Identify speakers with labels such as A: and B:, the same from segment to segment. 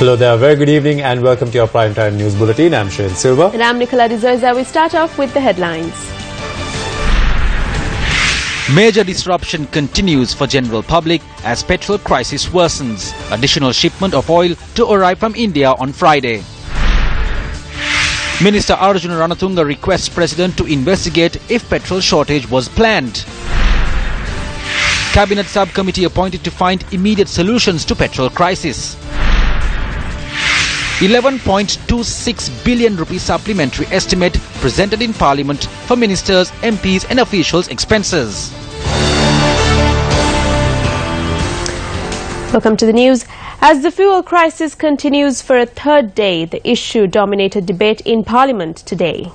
A: Hello there, very good evening and welcome to your Primetime News Bulletin. I'm Shane Silva.
B: And I'm Nicola D'Souza. We start off with the headlines.
C: Major disruption continues for general public as petrol crisis worsens. Additional shipment of oil to arrive from India on Friday. Minister Arjuna Ranatunga requests President to investigate if petrol shortage was planned. Cabinet subcommittee appointed to find immediate solutions to petrol crisis. 11.26 billion rupee supplementary estimate presented in Parliament for ministers, MPs and officials' expenses.
B: Welcome to the news. As the fuel crisis continues for a third day, the issue dominated debate in Parliament today.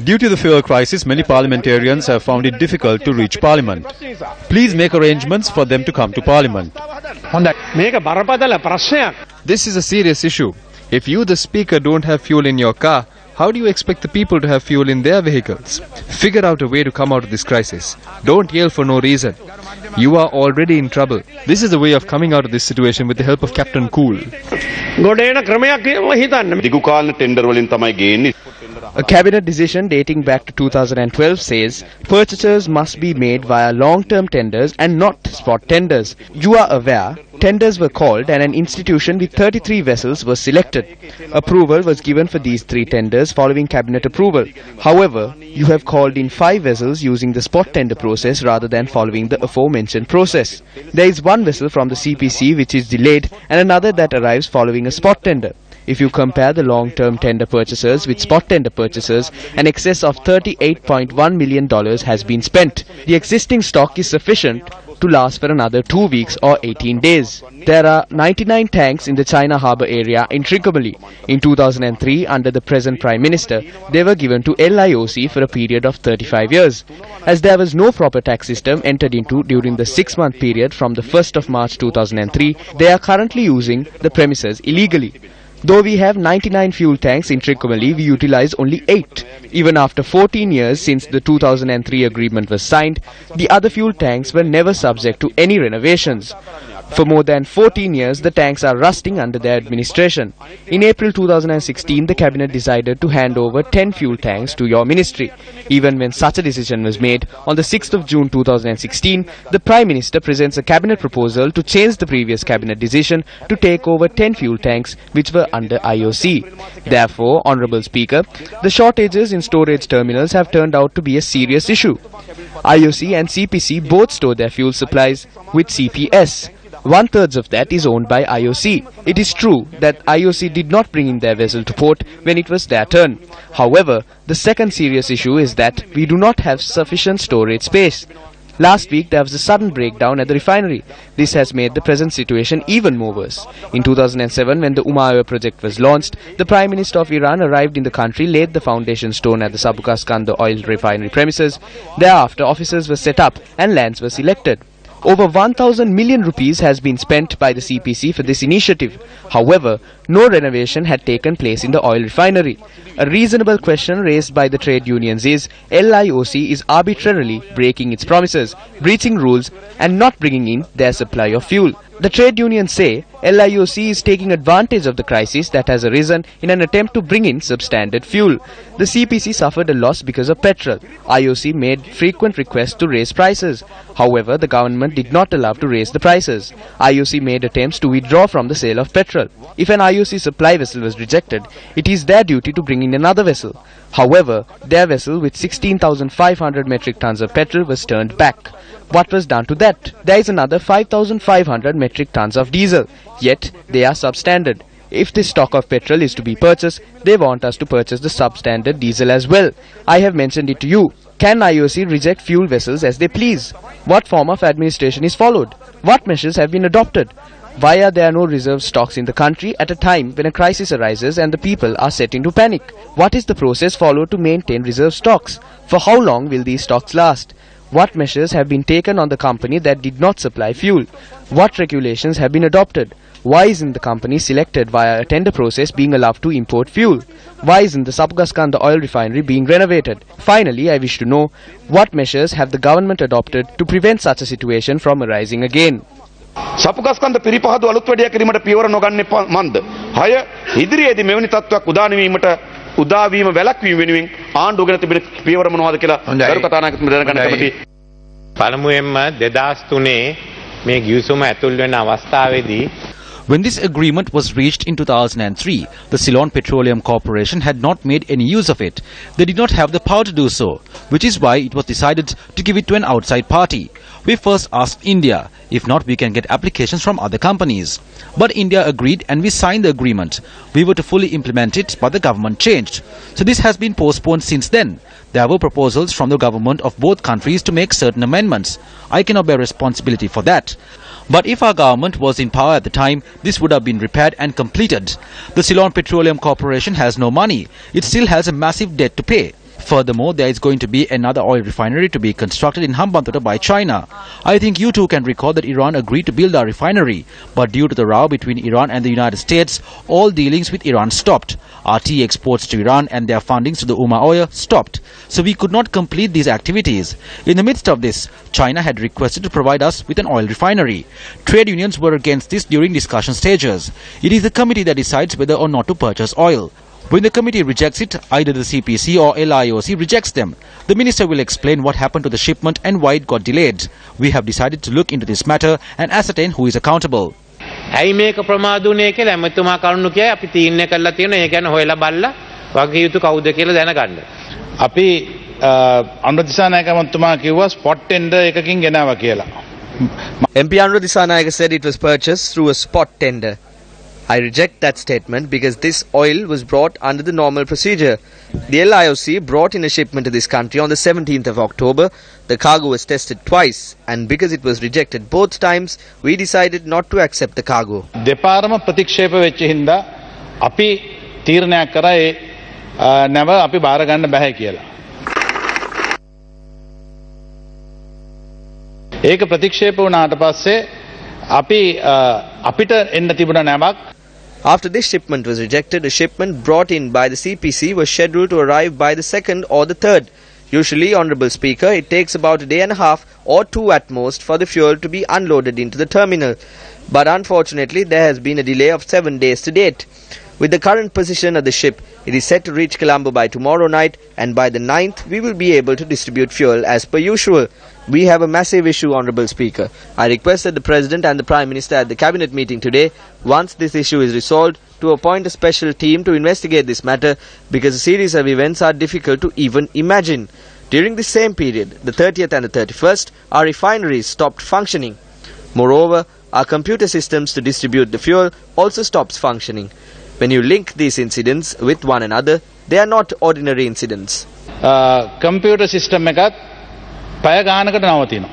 D: Due to the fuel crisis, many parliamentarians have found it difficult to reach Parliament. Please make arrangements for them to come to Parliament. This is a serious issue. If you, the Speaker, don't have fuel in your car, how do you expect the people to have fuel in their vehicles? Figure out a way to come out of this crisis. Don't yell for no reason. You are already in trouble. This is the way of coming out of this situation with the help of Captain Cool. A cabinet decision dating back to 2012 says purchases must be made via long-term tenders and not spot tenders. You are aware, tenders were called and an institution with 33 vessels was selected. Approval was given for these 3 tenders following cabinet approval. However, you have called in 5 vessels using the spot tender process rather than following the aforementioned process. There is 1 vessel from the CPC which is delayed and another that arrives following a spot tender. If you compare the long-term tender purchases with spot tender purchases, an excess of $38.1 million has been spent. The existing stock is sufficient to last for another 2 weeks or 18 days. There are 99 tanks in the China Harbour area in Trincomalee. In 2003, under the present Prime Minister, they were given to LIOC for a period of 35 years. As there was no proper tax system entered into during the 6-month period from the 1st of March 2003, they are currently using the premises illegally. Though we have 99 fuel tanks in Trincomalee, we utilize only 8. Even after 14 years since the 2003 agreement was signed, the other fuel tanks were never subject to any renovations. For more than 14 years, the tanks are rusting under their administration. In April 2016, the Cabinet decided to hand over 10 fuel tanks to your ministry. Even when such a decision was made, on the 6th of June 2016, the Prime Minister presents a Cabinet proposal to change the previous Cabinet decision to take over 10 fuel tanks which were under IOC. Therefore, Honourable Speaker, the shortages in storage terminals have turned out to be a serious issue. IOC and CPC both store their fuel supplies with CPS. 1/3 of that is owned by IOC. It is true that IOC did not bring in their vessel to port when it was their turn. However, the second serious issue is that we do not have sufficient storage space. Last week, there was a sudden breakdown at the refinery. This has made the present situation even more worse. In 2007, when the Umayyad project was launched, the Prime Minister of Iran arrived in the country, laid the foundation stone at the Sabukaskanda oil refinery premises. Thereafter, offices were set up and lands were selected. Over 1,000 million rupees has been spent by the CPC for this initiative. However, no renovation had taken place in the oil refinery. A reasonable question raised by the trade unions is LIOC is arbitrarily breaking its promises, breaching rules and not bringing in their supply of fuel. The trade unions say LIOC is taking advantage of the crisis that has arisen in an attempt to bring in substandard fuel. The CPC suffered a loss because of petrol. IOC made frequent requests to raise prices. However, the government did not allow to raise the prices. IOC made attempts to withdraw from the sale of petrol. If an IOC supply vessel was rejected, it is their duty to bring in another vessel. However, their vessel with 16,500 metric tons of petrol was turned back. What was done to that? There is another 5,500 metric tons of diesel, yet they are substandard. If this stock of petrol is to be purchased, they want us to purchase the substandard diesel as well. I have mentioned it to you. Can IOC reject fuel vessels as they please? What form of administration is followed? What measures have been adopted? Why are there no reserve stocks in the country at a time when a crisis arises and the people are set into panic? What is the process followed to maintain reserve stocks? For how long will these stocks last? What measures have been taken on the company that did not supply fuel? What regulations have been adopted? Why isn't the company selected via a tender process being allowed to import fuel? Why isn't the Sabukaskanda oil refinery being renovated? Finally, I wish to know what measures have the government adopted to prevent such a situation from arising again.
E: Sapugaskanda පිරිපහදු අලුත් වැඩිය කිරීමට පියවර නොගන්නේ මන්ද? 6 ඉදිරියේදී මෙවැනි තත්ත්වයක් උදා වීම වැළැක්වීම වෙනුවෙන් ආණ්ඩුව ගෙන තිබෙන පියවර මොනවද කියලා ගරු කතානායකතුමා දැනගන්න කැමතියි.
F: පළමුවෙන්ම 2003 මේ ගිවිසුම ඇතුල් වෙන අවස්ථාවේදී
C: When this agreement was reached in 2003, the Ceylon Petroleum Corporation had not made any use of it. They did not have the power to do so, which is why it was decided to give it to an outside party. We first asked India. If not, we can get applications from other companies. But India agreed and we signed the agreement. We were to fully implement it, but the government changed. So this has been postponed since then. There were proposals from the government of both countries to make certain amendments. I cannot bear responsibility for that. But if our government was in power at the time, this would have been repaired and completed. The Ceylon Petroleum Corporation has no money. It still has a massive debt to pay. Furthermore, there is going to be another oil refinery to be constructed in Hambantota by China. I think you too can recall that Iran agreed to build our refinery. But due to the row between Iran and the United States, all dealings with Iran stopped. Our tea exports to Iran and their fundings to the Umm oil stopped. So we could not complete these activities. In the midst of this, China had requested to provide us with an oil refinery. Trade unions were against this during discussion stages. It is the committee that decides whether or not to purchase oil. When the committee rejects it, either the CPC or LIOC rejects them. The minister will explain what happened to the shipment and why it got delayed. We have decided to look into this matter and ascertain who is accountable.
F: ඇයි මේක ප්‍රමාදුනේ කියලා එමෙතුමා කරුණු කියයි අපි තීරණය කරලා තියෙනවා. ඒ කියන්නේ හොයලා බලලා වගේ යුතු කවුද කියලා දැනගන්න.
G: අපි අනුර දිසානායක මන්තුමා කිව්වා ස්පොට් ටෙන්ඩර් එකකින් ගෙනාවා කියලා.
D: MP Anura Disanayake said it was purchased through a spot tender. I reject that statement because this oil was brought under the normal procedure. The LIOC brought in a shipment to this country on the 17th of October. The cargo was tested twice, and because it was rejected both times, we decided not to accept the cargo.
G: දෙපාරම ප්‍රතික්ෂේප වෙච්ච හින්දා අපි තීරණයක් කරා ඒ නැව අපි බාර ගන්න බෑ කියලා. ඒක ප්‍රතික්ෂේප වුණාට පස්සේ අපි අපිට එන්න තිබුණ නැවක්.
D: After this shipment was rejected, a shipment brought in by the CPC was scheduled to arrive by the 2nd or the 3rd. Usually, Honourable Speaker, it takes about a day and a half or 2 at most for the fuel to be unloaded into the terminal. But unfortunately, there has been a delay of 7 days to date. With the current position of the ship, it is set to reach Colombo by tomorrow night, and by the 9th, we will be able to distribute fuel as per usual. We have a massive issue, Honourable Speaker. I requested the President and the Prime Minister at the Cabinet meeting today, once this issue is resolved, to appoint a special team to investigate this matter, because a series of events are difficult to even imagine. During the same period, the 30th and the 31st, our refineries stopped functioning. Moreover, our computer systems to distribute the fuel also stops functioning. When you link these incidents with one another, they are not ordinary incidents.
G: Computer system එකත් පැය ගානකට නවතිනවා.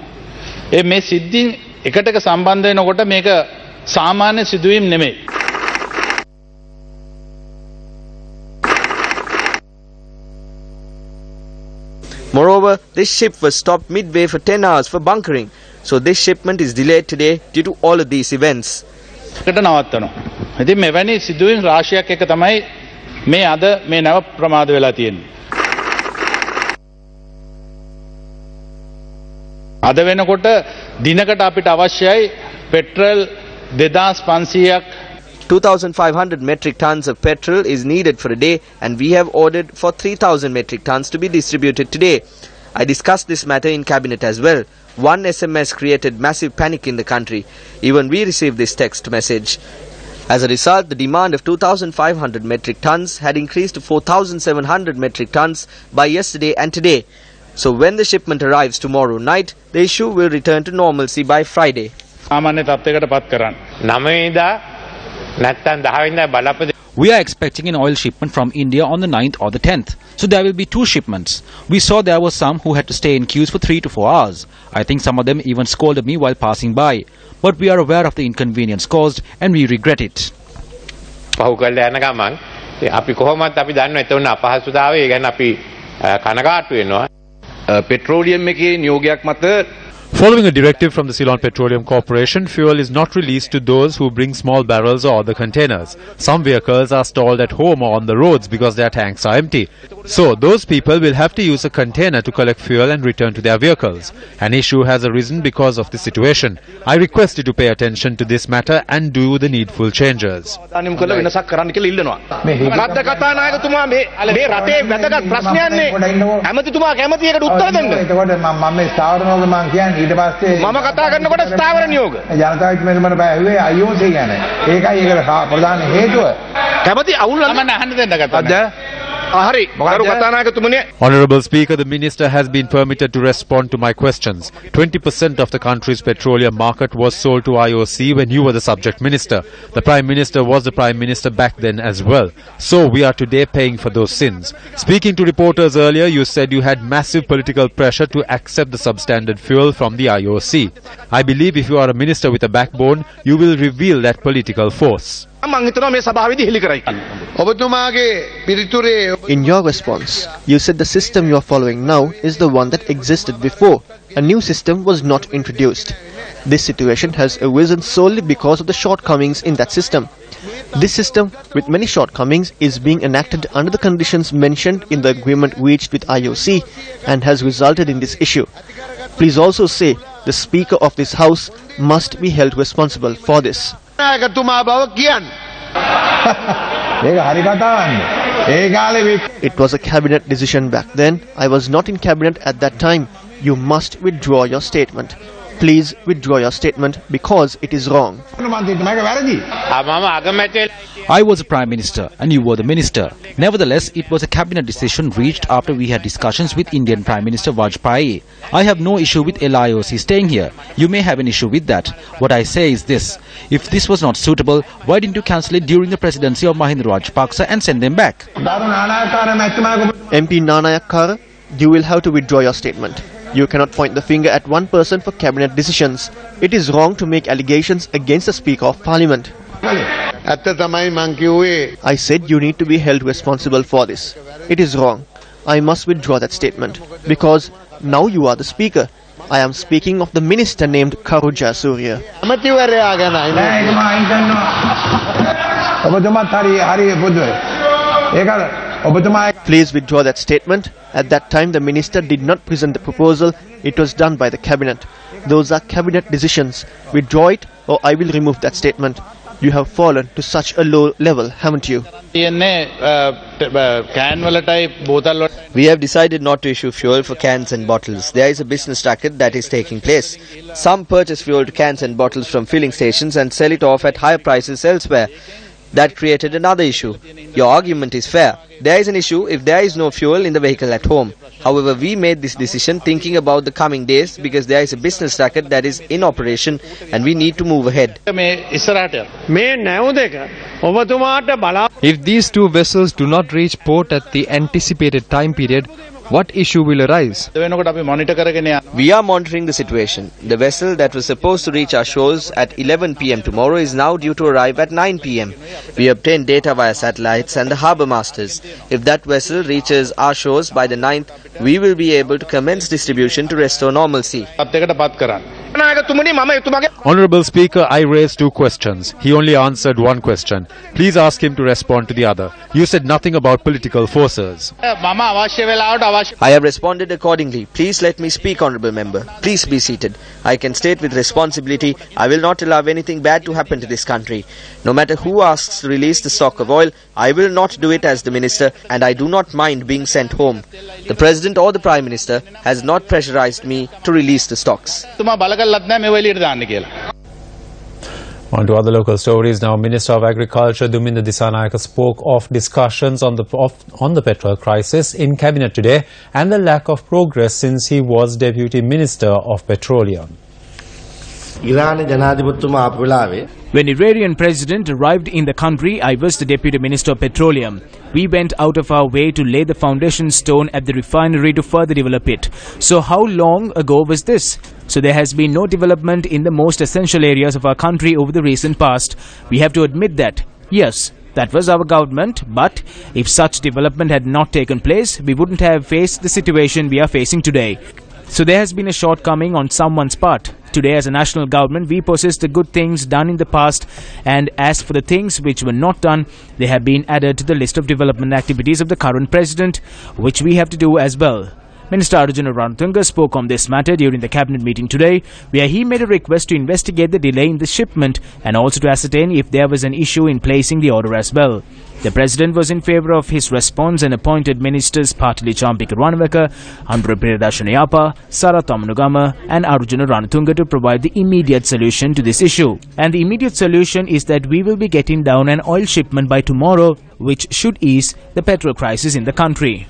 G: මේ සිද්ධීන් එකට එක සම්බන්ධ වෙනකොට මේක සාමාන්‍ය සිදුවීම් නෙමෙයි.
D: Moreover, this ship was stopped midway for 10 hours for bunkering. So this shipment is delayed today due to all of these events.
G: එකට නවත්තනවා. ඉතින් මෙවැනි සිදුවීම් රාශියක් එක තමයි මේ අද මේ නව ප්‍රමාද වෙලා තියෙන්නේ. අද වෙනකොට දිනකට අපිට අවශ්‍යයි petrol 2500ක්
D: 2,500 metric tons of petrol is needed for a day, and we have ordered for 3,000 metric tons to be distributed today. I discussed this matter in Cabinet as well. One SMS created massive panic in the country. Even we received this text message. As a result, the demand of 2,500 metric tons had increased to 4,700 metric tons by yesterday and today. So when the shipment arrives tomorrow night, the issue will return to normalcy by Friday.
G: සාමාන්‍ය තත්ත්වයකට පත් කරන්න.
F: 9 නැත්තම් 10 බලපද.
C: We are expecting an oil shipment from India on the 9th or the 10th. So there will be 2 shipments. We saw there were some who had to stay in queues for 3 to 4 hours. I think some of them even scolded me while passing by. But we are aware of the inconvenience caused and we regret it.
F: පහු කරලා යන ගමන් අපි කොහොමත් අපි දන්නවා එතන අපහසුතාවය. ඒ කියන්නේ අපි කනගාටු වෙනවා.
E: පෙට්‍රෝලියම් එකේ නියෝගයක් මත
A: Following a directive from the Ceylon Petroleum Corporation, fuel is not released to those who bring small barrels or other containers. Some vehicles are stalled at home or on the roads because their tanks are empty. So, those people will have to use a container to collect fuel and return to their vehicles. An issue has arisen because of the situation. I request you to pay attention to this matter and do the needful changes.
E: මම කතා කරනකොට ස්ථාවර නියෝග
H: ජනතාවට මෙතන බය ඇහුවේ IOC ගැන ඒකයි ඒකට ප්‍රධාන හේතුව
E: කැමති අවුල් නම් අහන්න දෙන්න කතා
A: Honorable Speaker, the Minister has been permitted to respond to my questions. 20% of the country's petroleum market was sold to IOC when you were the subject minister. The Prime Minister was the Prime Minister back then as well. So we are today paying for those sins. Speaking to reporters earlier, you said you had massive political pressure to accept the substandard fuel from the IOC. I believe if you are a minister with a backbone, you will reveal that political force.
I: In your response, you said the system you are following now is the one that existed before. A new system was not introduced. This situation has arisen solely because of the shortcomings in that system. This system, with many shortcomings, is being enacted under the conditions mentioned in the agreement reached with IOC and has resulted in this issue. Please also say the Speaker of this House must be held responsible for this. It was a cabinet decision back then. I was not in cabinet at that time. You must withdraw your statement. Please withdraw your statement because it is wrong.
C: I was a Prime Minister and you were the Minister. Nevertheless, it was a cabinet decision reached after we had discussions with Indian Prime Minister Vajpayee. I have no issue with LIOC staying here. You may have an issue with that. What I say is this. If this was not suitable, why didn't you cancel it during the presidency of Mahinda Rajapaksa and send them back?
I: MP Nanayakkara, you will have to withdraw your statement. You cannot point the finger at one person for cabinet decisions. It is wrong to make allegations against the Speaker of Parliament. I said you need to be held responsible for this. It is wrong. I must withdraw that statement because now you are the Speaker. I am speaking of the minister named Karu Jayasuriya. Please withdraw that statement. At that time, the minister did not present the proposal. It was done by the cabinet. Those are cabinet decisions. Withdraw it or I will remove that statement. You have fallen to such a low level, haven't you?
G: We
J: have decided not to issue fuel for cans and bottles. There is a business racket that is taking place. Some purchase fuel to cans and bottles from filling stations and sell it off at higher prices elsewhere. That created another issue. Your argument is fair. There is an issue if there is no fuel in the vehicle at home. However, we made this decision thinking about the coming days because there is a business racket that is in operation and we need to move ahead.
K: If these two vessels do not reach port at the anticipated time period, what issue will arise?
J: We are monitoring the situation. The vessel that was supposed to reach our shores at 11 p.m. tomorrow is now due to arrive at 9 p.m. We obtained data via satellites and the harbour masters. If that vessel reaches our shores by the 9th, we will be able to commence distribution to restore normalcy.
A: Honorable Speaker, I raised two questions. He only answered one question. Please ask him to respond to the other. You said nothing about political forces.
J: I have responded accordingly. Please let me speak, Honourable Member. Please be seated. I can state with responsibility, I will not allow anything bad to happen to this country. No matter who asks to release the stock of oil, I will not do it as the Minister and I do not mind being sent home. The President or the Prime Minister has not pressurized me to release the stocks.
A: On to other local stories now. Minister of Agriculture Duminda Disanayake spoke of discussions on the petrol crisis in cabinet today and the lack of progress since he was Deputy Minister of Petroleum.
L: When Iranian President arrived in the country, I was the Deputy Minister of Petroleum. We went out of our way to lay the foundation stone at the refinery to further develop it. So how long ago was this? So there has been no development in the most essential areas of our country over the recent past. We have to admit that. Yes, that was our government, but if such development had not taken place, we wouldn't have faced the situation we are facing today. So there has been a shortcoming on someone's part. Today, as a national government, we possess the good things done in the past, and as for the things which were not done, they have been added to the list of development activities of the current president, which we have to do as well. Minister Arjuna Ranatunga spoke on this matter during the cabinet meeting today, where he made a request to investigate the delay in the shipment and also to ascertain if there was an issue in placing the order as well. The president was in favour of his response and appointed ministers Patili Champika Ranaveka, Andhra Priyadashanayapa, Sara Tamanugama and Arjuna Ranatunga to provide the immediate solution to this issue. And the immediate solution is that we will be getting down an oil shipment by tomorrow, which should ease the petrol crisis in the country.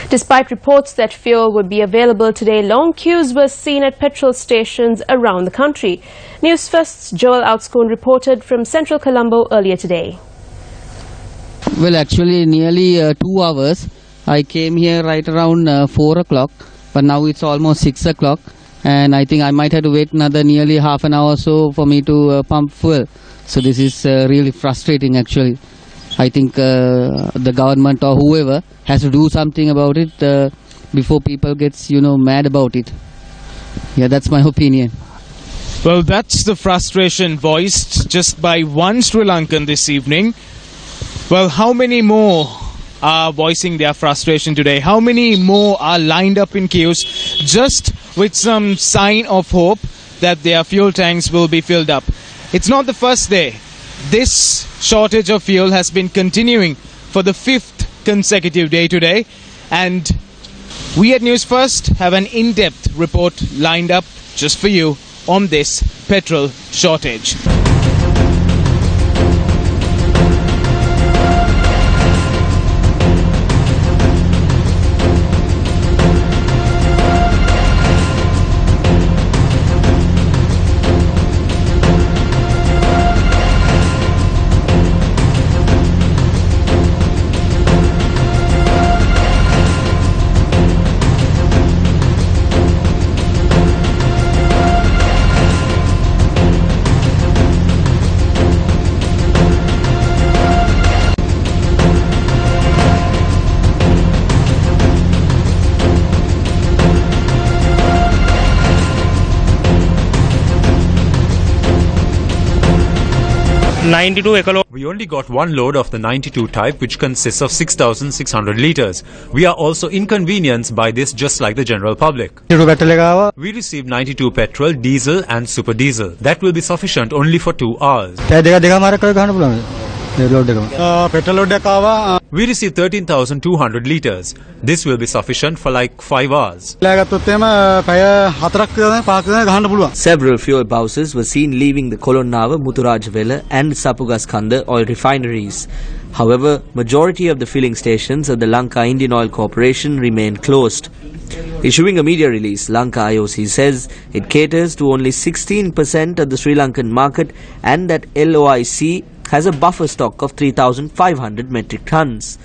B: Despite reports that fuel would be available today, long queues were seen at petrol stations around the country. Newsfirst's Joel Outscoon reported from central Colombo earlier today.
M: Well, actually nearly 2 hours. I came here right around 4 o'clock, but now it's almost 6 o'clock, and I think I might have to wait another nearly half an hour or so for me to pump fuel. So this is really frustrating actually. I think the government or whoever has to do something about it before people gets mad about it. Yeah, that's my opinion.
L: Well, that's the frustration voiced just by one Sri Lankan this evening. Well, how many more are voicing their frustration today? How many more are lined up in queues just with some sign of hope that their fuel tanks will be filled up? It's not the first day. This shortage of fuel has been continuing for the 5th consecutive day today, and we at News First have an in-depth report lined up just for you on this petrol shortage.
A: We only got one load of the 92 type, which consists of 6,600 litres. We are also inconvenienced by this just like the general public. We received 92 petrol, diesel and super diesel. That will be sufficient only for 2 hours. We received 13,200 litres. This will be sufficient for like 5 hours.
J: Several fuel bouses were seen leaving the Kolonnawa, Muthurajawala and Sapugaskanda oil refineries. However, majority of the filling stations of the Lanka Indian Oil Corporation remain closed. Issuing a media release, Lanka IOC says it caters to only 16% of the Sri Lankan market and that LOIC has a buffer stock of 3,500 metric tons.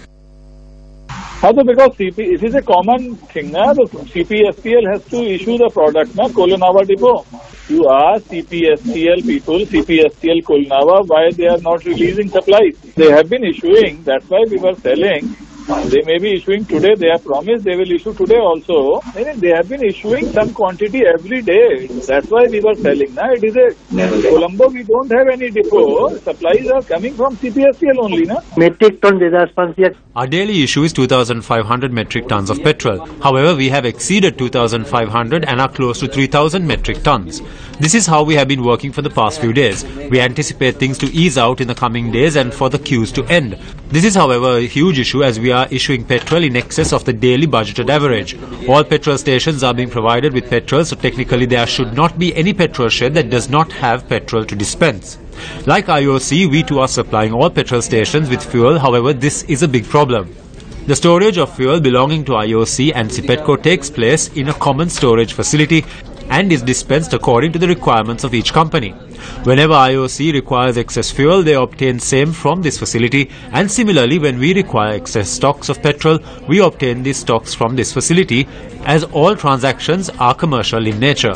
N: Also because it is a common thing, the CPSPL has to issue the product, Kolonnawa depot. You ask CPSPL people, CPSPL Kolonnawa, why they are not releasing supplies. They have been issuing, that's why we were selling. They may be issuing today, they have promised they will issue today also. They have been issuing some quantity every day. That's why we were selling. It is a Colombo, we don't have any depot. Supplies are coming from CPSPL only.
A: Metric ton Our daily issue is 2,500 metric tons of petrol. However, we have exceeded 2,500 and are close to 3,000 metric tons. This is how we have been working for the past few days. We anticipate things to ease out in the coming days and for the queues to end. This is, however, a huge issue as we are issuing petrol in excess of the daily budgeted average. All petrol stations are being provided with petrol, so technically there should not be any petrol shed that does not have petrol to dispense. Like IOC, we too are supplying all petrol stations with fuel. However, this is a big problem. The storage of fuel belonging to IOC and CPETCO takes place in a common storage facility and is dispensed according to the requirements of each company. Whenever IOC requires excess fuel, they obtain same from this facility, and similarly when we require excess stocks of petrol, we obtain these stocks from this facility, as all transactions are commercial in nature.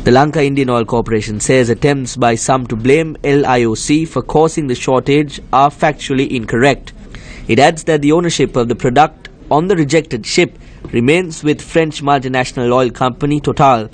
J: The Lanka Indian Oil Corporation says attempts by some to blame LIOC for causing the shortage are factually incorrect.
O: It adds that the ownership of the product on the rejected ship remains with French multinational oil company Total.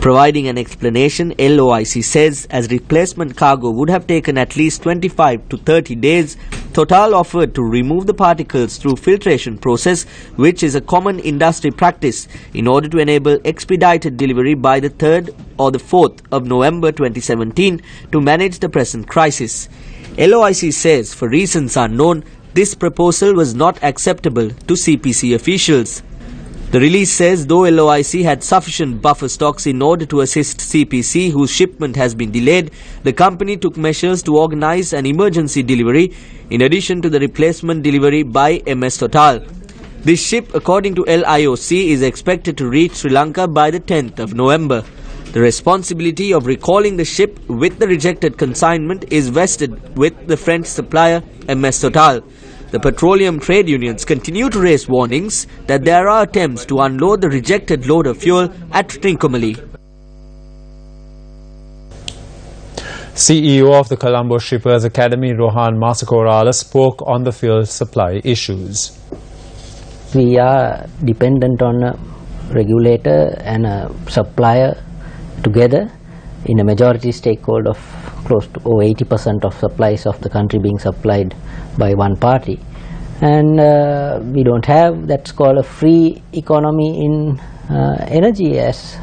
O: Providing an explanation, LOIC says as replacement cargo would have taken at least 25 to 30 days, Total offered to remove the particles through filtration process, which is a common industry practice, in order to enable expedited delivery by the 3rd or the 4th of November 2017 to manage the present crisis. LOIC says for reasons unknown, this proposal was not acceptable to CPC officials. The release says though LOIC had sufficient buffer stocks in order to assist CPC, whose shipment has been delayed, the company took measures to organize an emergency delivery in addition to the replacement delivery by MS Total. This ship, according to LIOC, is expected to reach Sri Lanka by the 10th of November. The responsibility of recalling the ship with the rejected consignment is vested with the French supplier MS Total. The petroleum trade unions continue to raise warnings that there are attempts to unload the rejected load of fuel at Trincomalee.
A: CEO of the Colombo Shippers Academy, Rohan Masakorala, spoke on the fuel supply issues.
P: We are dependent on a regulator and a supplier together in a majority stakeholder of close to 80% of supplies of the country being supplied by one party, and we don't have that's called a free economy in energy, as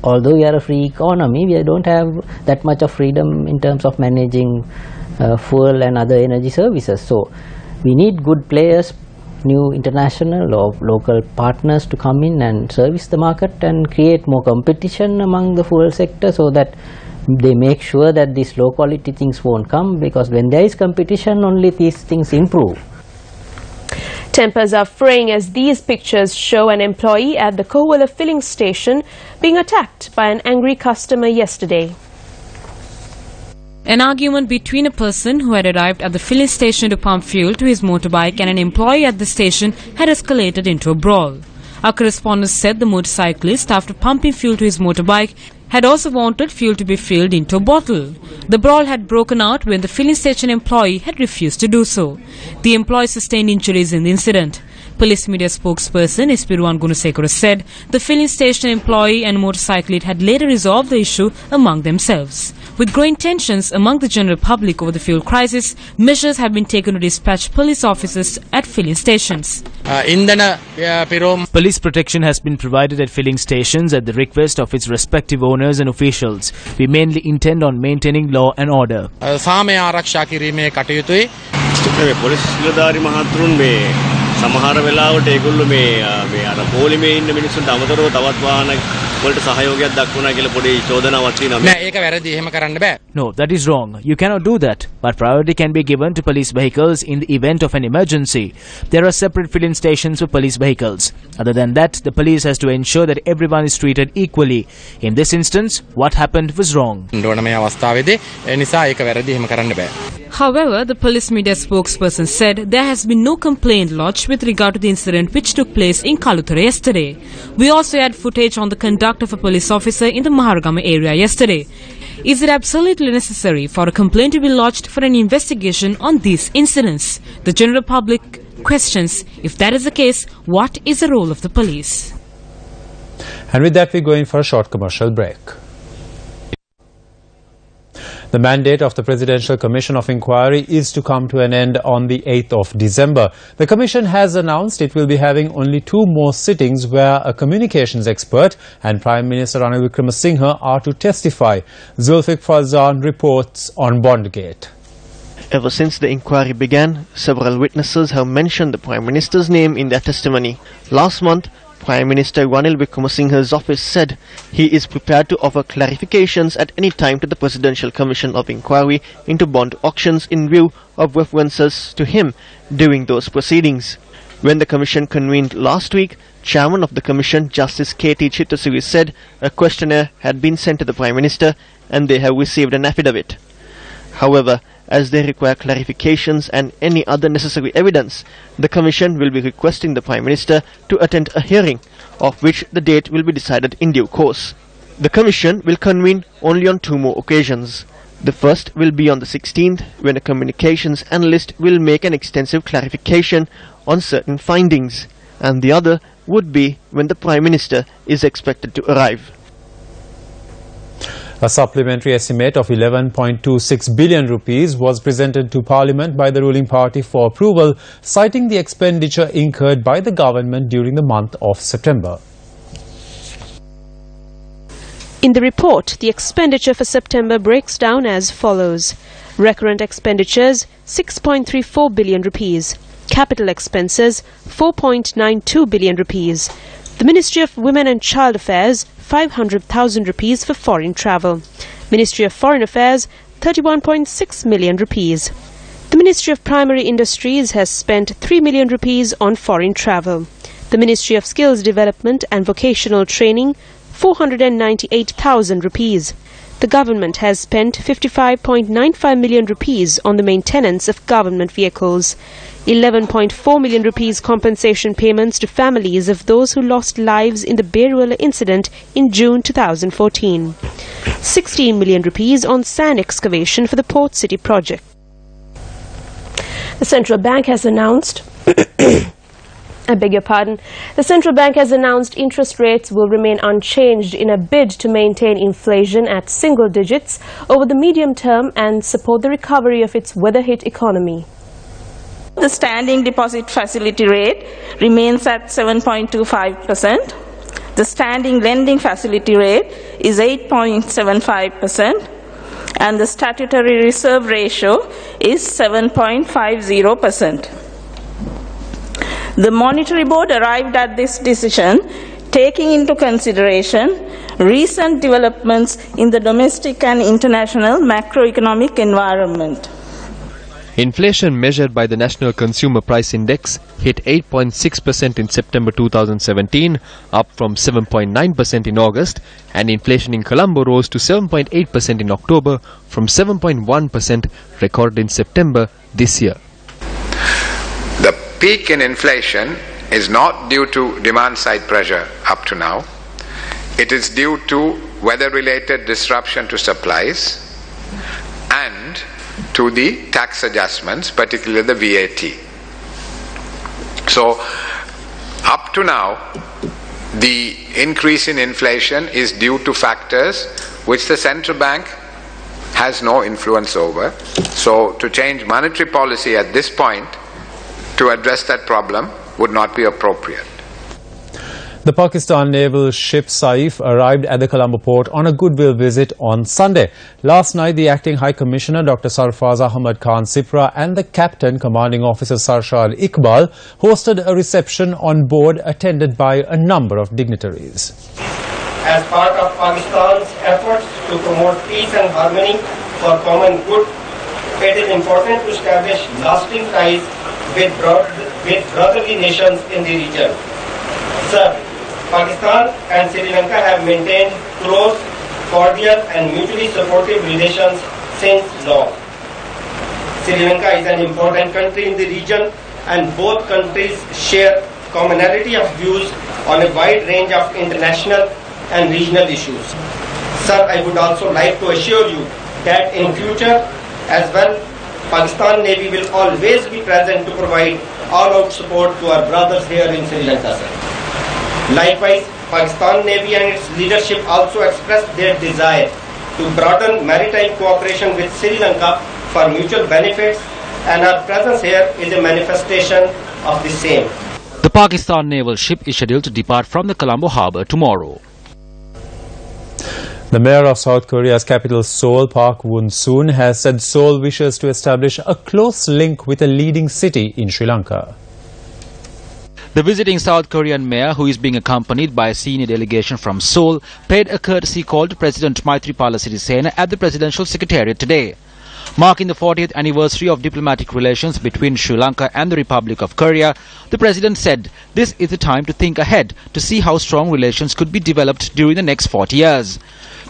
P: although we are a free economy, we don't have that much of freedom in terms of managing fuel and other energy services. So we need good players, new international or local partners to come in and service the market and create more competition among the fuel sector, so that they make sure that these low quality things won't come, because when there is competition, only these things improve.
B: Tempers are fraying as these pictures show an employee at the Kohwala filling station being attacked by an angry customer yesterday.
Q: An argument between a person who had arrived at the filling station to pump fuel to his motorbike and an employee at the station had escalated into a brawl. Our correspondent said the motorcyclist, after pumping fuel to his motorbike, had also wanted fuel to be filled into a bottle. The brawl had broken out when the filling station employee had refused to do so. The employee sustained injuries in the incident. Police media spokesperson Espiruan Gunasekara said the filling station employee and motorcyclist had later resolved the issue among themselves. With growing tensions among the general public over the fuel crisis, measures have been taken to dispatch police officers at filling stations.
L: Police protection has been provided at filling stations at the request of its respective owners and officials. We mainly intend on maintaining law and order.
R: සමහර වෙලාවට ඒගොල්ලෝ මේ අර පොලිමේ ඉන්න මිනිස්සුන්ට අමතරව තවත් වාහන වලට සහයෝගයක් දක්වනවා කියලා පොඩි චෝදනාවක් තියෙනවා. නෑ ඒක වැරදි. එහෙම කරන්න බෑ.
L: No, that is wrong. You cannot do that. But priority can be given to police vehicles in the event of an emergency. There are separate filling stations for police vehicles. Other than that, the police has to ensure that everyone is treated equally. In this instance, what happened was wrong.
R: මේ අවස්ථාවේදී ඒ නිසා ඒක වැරදි. එහෙම කරන්න බෑ.
Q: However, the police media spokesperson said there has been no complaint lodged with regard to the incident which took place in Kaluthara yesterday. We also had footage on the conduct of a police officer in the Maharagama area yesterday. Is it absolutely necessary for a complaint to be lodged for an investigation on these incidents? The general public questions, if that is the case, what is the role of the police?
A: And with that, we go in for a short commercial break. The mandate of the Presidential Commission of Inquiry is to come to an end on the 8th of December. The Commission has announced it will be having only 2 more sittings where a communications expert and Prime Minister Ranil Wickremesinghe are to testify. Zulfiq Falzan reports on Bondgate.
I: Ever since the inquiry began, several witnesses have mentioned the Prime Minister's name in their testimony. Last month, Prime Minister Ranil Wickremesinghe's office said he is prepared to offer clarifications at any time to the Presidential Commission of Inquiry into bond auctions in view of references to him during those proceedings. When the Commission convened last week, Chairman of the Commission, Justice K.T. Chittasuri, said a questionnaire had been sent to the Prime Minister and they have received an affidavit. However, as they require clarifications and any other necessary evidence, the Commission will be requesting the Prime Minister to attend a hearing, of which the date will be decided in due course. The Commission will convene only on 2 more occasions. The first will be on the 16th, when a communications analyst will make an extensive clarification on certain findings, and the other would be when the Prime Minister is expected to arrive.
A: A supplementary estimate of 11.26 billion rupees was presented to Parliament by the ruling party for approval, citing the expenditure incurred by the government during the month of September.
B: In the report, the expenditure for September breaks down as follows. Recurrent expenditures, 6.34 billion rupees. Capital expenses, 4.92 billion rupees. The Ministry of Women and Child Affairs, 500,000 rupees for foreign travel. Ministry of Foreign Affairs, 31.6 million rupees. The Ministry of Primary Industries has spent 3 million rupees on foreign travel. The Ministry of Skills Development and Vocational Training, 498,000 rupees. The government has spent 55.95 million rupees on the maintenance of government vehicles. 11.4 million rupees compensation payments to families of those who lost lives in the Beruala incident in June 2014. 16 million rupees on sand excavation for the Port City project. The central bank has announced The central bank has announced interest rates will remain unchanged in a bid to maintain inflation at single digits over the medium term and support the recovery of its weather-hit economy.
S: The standing deposit facility rate remains at 7.25%. The standing lending facility rate is 8.75%. And the statutory reserve ratio is 7.50%. The Monetary Board arrived at this decision taking into consideration recent developments in the domestic and international macroeconomic environment.
K: Inflation measured by the National Consumer Price Index hit 8.6% in September 2017, up from 7.9% in August, and inflation in Colombo rose to 7.8% in October from 7.1% recorded in September this year.
T: The peak in inflation is not due to demand-side pressure up to now. It is due to weather-related disruption to supplies and to the tax adjustments, particularly the VAT. So, up to now, the increase in inflation is due to factors which the central bank has no influence over. So, to change monetary policy at this point to address that problem would not be appropriate.
A: The Pakistan naval ship Saif arrived at the Colombo port on a goodwill visit on Sunday. Last night, the acting High Commissioner Dr. Sarfraz Ahmad Khan Sipra and the Captain Commanding Officer Sarshad Iqbal hosted a reception on board attended by a number of dignitaries.
U: As part of Pakistan's efforts to promote peace and harmony for common good, it is important to establish lasting ties with brotherly nations in the region. Sir, Pakistan and Sri Lanka have maintained close, cordial and mutually supportive relations since long. Sri Lanka is an important country in the region and both countries share commonality of views on a wide range of international and regional issues. Sir, I would also like to assure you that in future as well, Pakistan Navy will always be present to provide all-out support to our brothers here in Sri Lanka, sir. Likewise, Pakistan Navy and its leadership also expressed their desire to broaden maritime cooperation with Sri Lanka for mutual benefits, and our presence here is a manifestation of the same.
C: The Pakistan naval ship is scheduled to depart from the Colombo harbour tomorrow.
A: The mayor of South Korea's capital Seoul, Park Woon-soon, has said Seoul wishes to establish a close link with a leading city in Sri Lanka.
C: The visiting South Korean mayor, who is being accompanied by a senior delegation from Seoul, paid a courtesy call to President Maithripala Sirisena at the Presidential Secretariat today. Marking the 40th anniversary of diplomatic relations between Sri Lanka and the Republic of Korea, the President said this is the time to think ahead to see how strong relations could be developed during the next 40 years.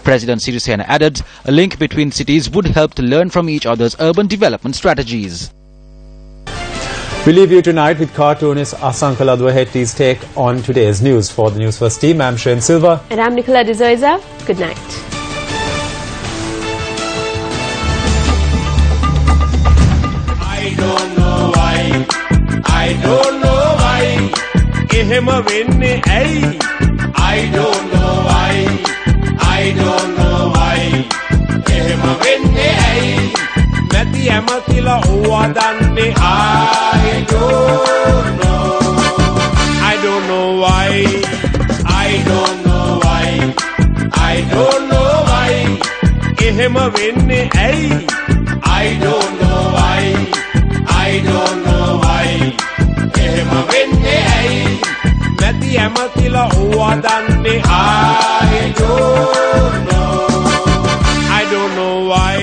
C: President Sirisena added, a link between cities would help to learn from each other's urban development strategies.
A: We leave you tonight with cartoonist Asanka Ladwahetti's take on today's news. For the News First team, I'm Shane Silva.
B: And I'm Nicola D'Souza. Good night.
D: එහෙම වෙන්නේ ඇයි I don't know why I don't know why එහෙම වෙන්නේ ඇයි නැති ඇමතිලා ඕවා දන්නේ I don't know why I don't know why I don't know why එහෙම වෙන්නේ ඇයි I don't know why I don't know why එහෙම වෙන්නේ ඇයි නැති ඇමතිලා ඕවා දන්නේ I don't know why